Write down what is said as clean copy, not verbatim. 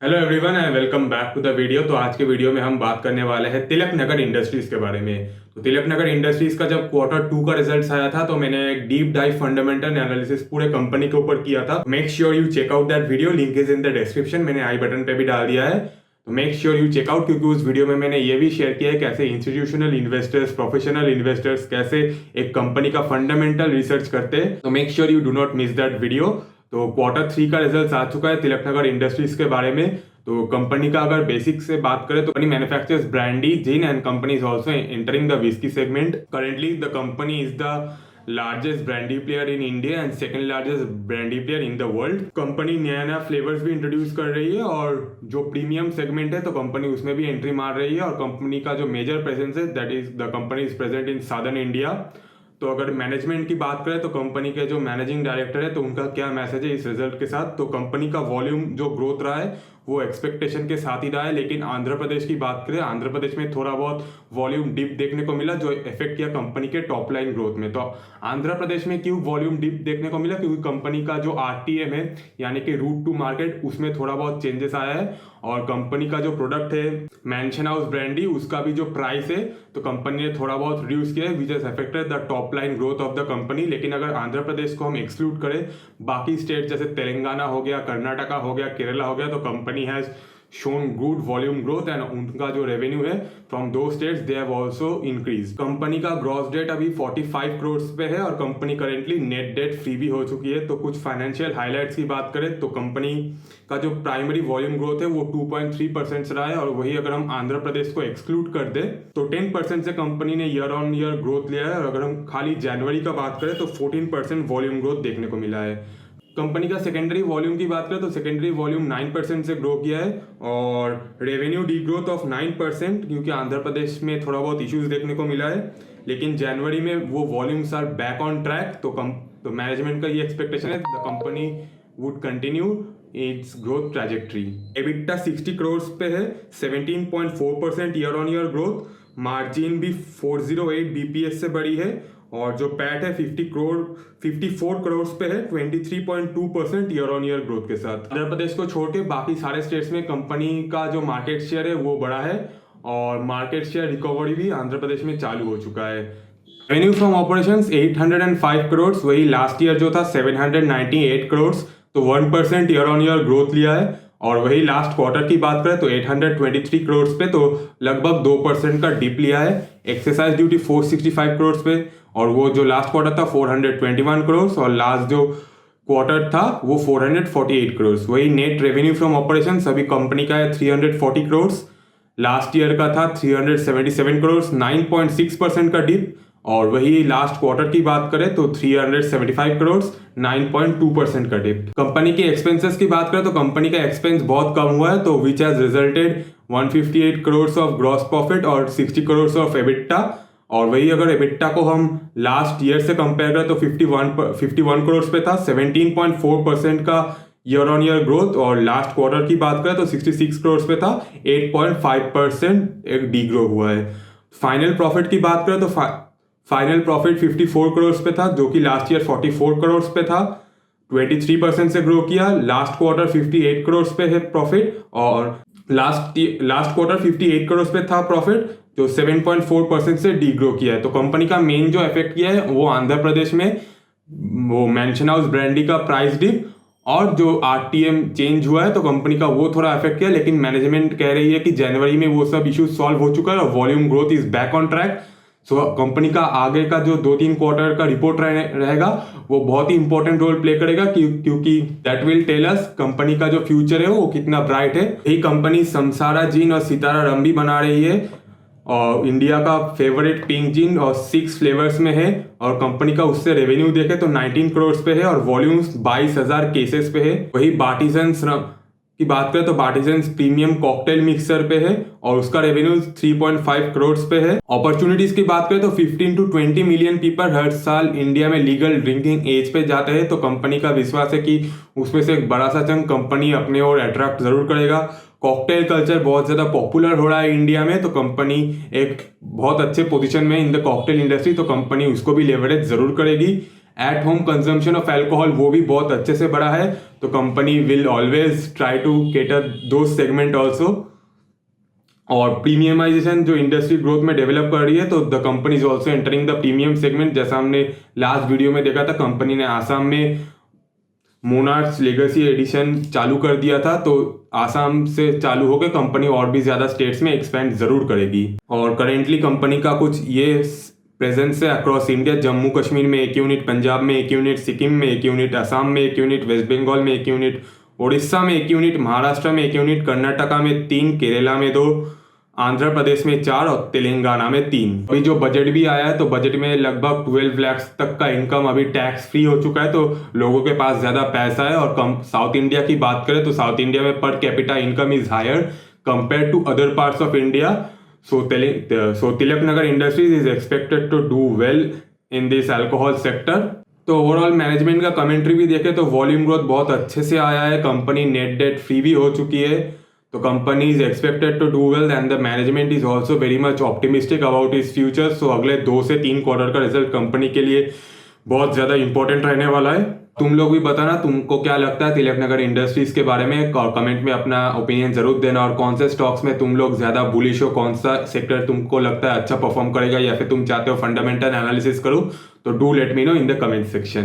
Hello everyone and welcome back to the video. तो आज के वीडियो में हम बात करने वाले हैं तिलक नगर इंडस्ट्रीज के बारे में। तो तिलक नगर इंडस्ट्रीज का जब क्वार्टर 2 का रिजल्ट्स आया था तो मैंने एक डीप डाइव फंडामेंटल एनालिसिस पूरे कंपनी के ऊपर किया था। Make sure you check out that video, link is in the description, मैंने आई बटन पे भी डाल दिया है। तो make sure you check out, क्योंकि उस वीडियो में मैंने ये भी शेयर किया है कैसे इंस्टीट्यूशनल इन्वेस्टर्स, प्रोफेशनल इन्वेस्टर्स कैसे एक कंपनी का फंडामेंटल रिसर्च करते हैं। तो make sure you do not miss that video. तो क्वार्टर 3 का रिजल्ट आ चुका है तिलक नगर इंडस्ट्रीज के बारे में। तो कंपनी का अगर बेसिक से बात करें तो company manufactures brandy, gin and company is also entering the whisky segment. Currently the company is the largest brandy player in India and second largest brandy player in the world. Company नया नया flavours भी introduce कर रही है और जो premium segment है तो कंपनी उसमें भी एंट्री मार रही है। और कंपनी का जो मेजर प्रेजेंस है that is the company is present in southern India. तो अगर मैनेजमेंट की बात करें तो कंपनी के जो मैनेजिंग डायरेक्टर है तो उनका क्या मैसेज है इस रिजल्ट के साथ। तो कंपनी का वॉल्यूम जो ग्रोथ रहा है वो एक्सपेक्टेशन के साथ ही रहा है, लेकिन आंध्र प्रदेश की बात करें, आंध्र प्रदेश में थोड़ा बहुत वॉल्यूम डिप देखने को मिला जो इफेक्ट किया कंपनी के टॉप लाइन ग्रोथ में। तो आंध्र प्रदेश में क्यों वॉल्यूम डिप देखने को मिला, क्योंकि कंपनी का जो आरटीएम है यानी कि रूट टू मार्केट उसमें थोड़ा बहुत चेंजेस आया है। और कंपनी का जो प्रोडक्ट है मैंशन हाउस ब्रांडी, उसका भी जो प्राइस है तो कंपनी ने थोड़ा बहुत रिड्यूस किया है, which has affected the top line growth of the company. लेकिन अगर आंध्र प्रदेश को हम एक्सक्लूड करें, बाकी स्टेट जैसे तेलंगाना हो गया, कर्नाटका हो गया, केरला हो गया, तो company has shown good volume growth and उनका जो रेवेन्यू है फ्रॉम दो states they have also increase. Company का ग्रॉस डेट अभी 45 करोड़ पे है और company currently net debt free भी हो चुकी है। तो कुछ फाइनेंशियल हाइलाइट्स की बात करें तो कंपनी का जो प्राइमरी वॉल्यूम ग्रोथ है वो 2.3% रहा है। और वही अगर हम आंध्र प्रदेश को एक्सक्लूड कर दे तो 10% से कंपनी ने ईयर ऑन ईयर ग्रोथ लिया है। और अगर हम खाली जनवरी का बात करें तो 14% वॉल्यूम ग्रोथ देखने को मिला है। कंपनी का सेकेंडरी वॉल्यूम की बात करें तो सेकेंडरी वॉल्यूम 9% से ग्रो किया है और रेवेन्यू डी ग्रोथ ऑफ 9%, क्योंकि आंध्र प्रदेश में थोड़ा बहुत इश्यूज देखने को मिला है। लेकिन जनवरी में वो volumes are back on track. तो मैनेजमेंट का ये एक्सपेक्टेशन है the company would continue its growth trajectory. EBITDA 60 crore पे है, 17.4% year on year growth. Margin भी 408 बीपीएस से बढ़ी है और जो पैट है 54 करोड़ पे है, 23.2% ईयर ऑन ईयर ग्रोथ के साथ। आंध्र प्रदेश को छोड़ के बाकी सारे स्टेट्स में कंपनी का जो मार्केट शेयर है वो बढ़ा है और मार्केट शेयर रिकवरी भी आंध्र प्रदेश में चालू हो चुका है। रेवेन्यू फ्रॉम ऑपरेशंस 805 करोड़, वही लास्ट ईयर जो था 798 करोड़, तो 1% ईयर ऑन ईयर ग्रोथ लिया है। और वही लास्ट क्वार्टर की बात करें तो 823 करोड़ पे तो लगभग 2% का डिप लिया है। एक्सरसाइज ड्यूटी 465 करोड़ पे और वो जो लास्ट क्वार्टर था 421 करोड़ और लास्ट जो क्वार्टर था वो 448 करोड़। वही नेट रेवेन्यू फ्रॉम ऑपरेशन अभी कंपनी का है 340 करोड़, लास्ट ईयर का था 377 करोड़, 9.6% का डिप। और वही लास्ट क्वार्टर की बात करें तो 375 करोड़, 9.2% का डिप। कंपनी के एक्सपेंसेस की बात करें तो कंपनी का एक्सपेंस बहुत कम हुआ है, तो which has resulted 158 crore of gross profit और 60 करोड़ ऑफ एबिटा। और वही अगर एबिटा को हम लास्ट ईयर से कंपेयर करें तो 51 करोड़ पे था, 17.4% का ईयर ऑन ईयर ग्रोथ। और लास्ट क्वार्टर की बात करें तो 66 करोड़ पे था, 8.5% एक डी ग्रो हुआ है। फाइनल प्रॉफिट की बात करें तो फाइनल प्रॉफिट 54 करोड़ पे था, जो कि लास्ट ईयर 44 करोड़ पे था, 23% से ग्रो किया। लास्ट क्वार्टर 58 करोड़ पे है प्रॉफिट और लास्ट क्वार्टर 58 करोड़ पे था प्रॉफिट, जो 7.4% से डी ग्रो किया है। तो कंपनी का मेन जो इफेक्ट किया है वो आंध्र प्रदेश में वो मैंशन हाउस ब्रांडी का प्राइस डिप और जो आरटीएम चेंज हुआ है तो कंपनी का वो थोड़ा इफेक्ट किया। लेकिन मैनेजमेंट कह रही है कि जनवरी में वो सब इश्यूज सॉल्व हो चुका है और volume growth is back on track. So company का आगे का जो 2-3 क्वार्टर का रिपोर्ट रहेगा वो बहुत ही इंपॉर्टेंट रोल प्ले करेगा, क्योंकि that will tell us company का जो फ्यूचर है वो कितना ब्राइट है। यही कंपनी समसारा जिन और सितारा रम भी बना रही है और इंडिया का फेवरेट पिंक जिन और 6 फ्लेवर्स में है। और कंपनी का उससे रेवेन्यू देखे तो 19 करोड़ पे है और वॉल्यूम्स 22,000 केसेस पे है। वही बार्टिजन्स की बात करें तो बार्टिजन्स प्रीमियम कॉकटेल मिक्सर पे है और उसका रेवेन्यू 3.5 करोड़ पे है। अपॉर्चुनिटीज की बात करें तो 15 to 20 मिलियन पीपल हर साल इंडिया में लीगल ड्रिंकिंग एज पे जाते हैं। तो कंपनी का विश्वास है कि उसमें से एक बड़ा सा चंक कंपनी अपने और अट्रैक्ट जरूर करेगा। कॉकटेल कल्चर बहुत ज्यादा पॉपुलर हो रहा है इंडिया में, तो कंपनी एक बहुत अच्छे पोजीशन में इन द कॉकटेल इंडस्ट्री, तो कंपनी उसको भी लेवरेज जरूर करेगी। At home consumption of alcohol वो भी बहुत अच्छे से बढ़ा है, तो company will always try to cater to segment also. और प्रीमियमाइजेशन जो इंडस्ट्री ग्रोथ में डेवलप कर रही है, तो the company is also entering the premium segment. जैसा हमने लास्ट वीडियो में देखा था, कंपनी ने आसाम में मोनार्क्स लेगेसी एडिशन चालू कर दिया था, तो आसाम से चालू होकर कंपनी और भी ज़्यादा स्टेट्स में एक्सपेंड ज़रूर करेगी। और करेंटली कंपनी का कुछ ये प्रेजेंस है अक्रॉस इंडिया। जम्मू कश्मीर में 1 यूनिट, पंजाब में 1 यूनिट, सिक्किम में 1 यूनिट, असम में 1 यूनिट, वेस्ट बंगाल में 1 यूनिट, उड़ीसा में 1 यूनिट, महाराष्ट्र में 1 यूनिट, कर्नाटका में 3, केरला में 2, आंध्र प्रदेश में 4 और तेलंगाना में 3। अभी जो बजट भी आया है, तो बजट में लगभग 12 लाख तक का इनकम अभी टैक्स फ्री हो चुका है, तो लोगों के पास ज़्यादा पैसा है। और कम साउथ इंडिया की बात करें तो साउथ इंडिया में per capita income is higher compare to other parts of India. So Tilak Nagar industries is expected to do well in this alcohol sector. तो ओवरऑल मैनेजमेंट का कमेंट्री भी देखें तो वॉल्यूम ग्रोथ बहुत अच्छे से आया है, कंपनी नेट डेट फ्री भी हो चुकी है, तो company is expected to do well and the management is also very much optimistic about इस फ्यूचर। सो अगले 2 से 3 क्वार्टर का रिजल्ट कंपनी के लिए बहुत ज़्यादा इंपॉर्टेंट रहने वाला है। तुम लोग भी बताना तुमको क्या लगता है तिलक नगर इंडस्ट्रीज के बारे में, कमेंट में अपना ओपिनियन जरूर देना। और कौन से स्टॉक्स में तुम लोग ज़्यादा बुलिश हो, कौन सा सेक्टर तुमको लगता है अच्छा परफॉर्म करेगा, या फिर तुम चाहते हो फंडामेंटल एनालिसिस करूँ, तो do let me know in the comment section.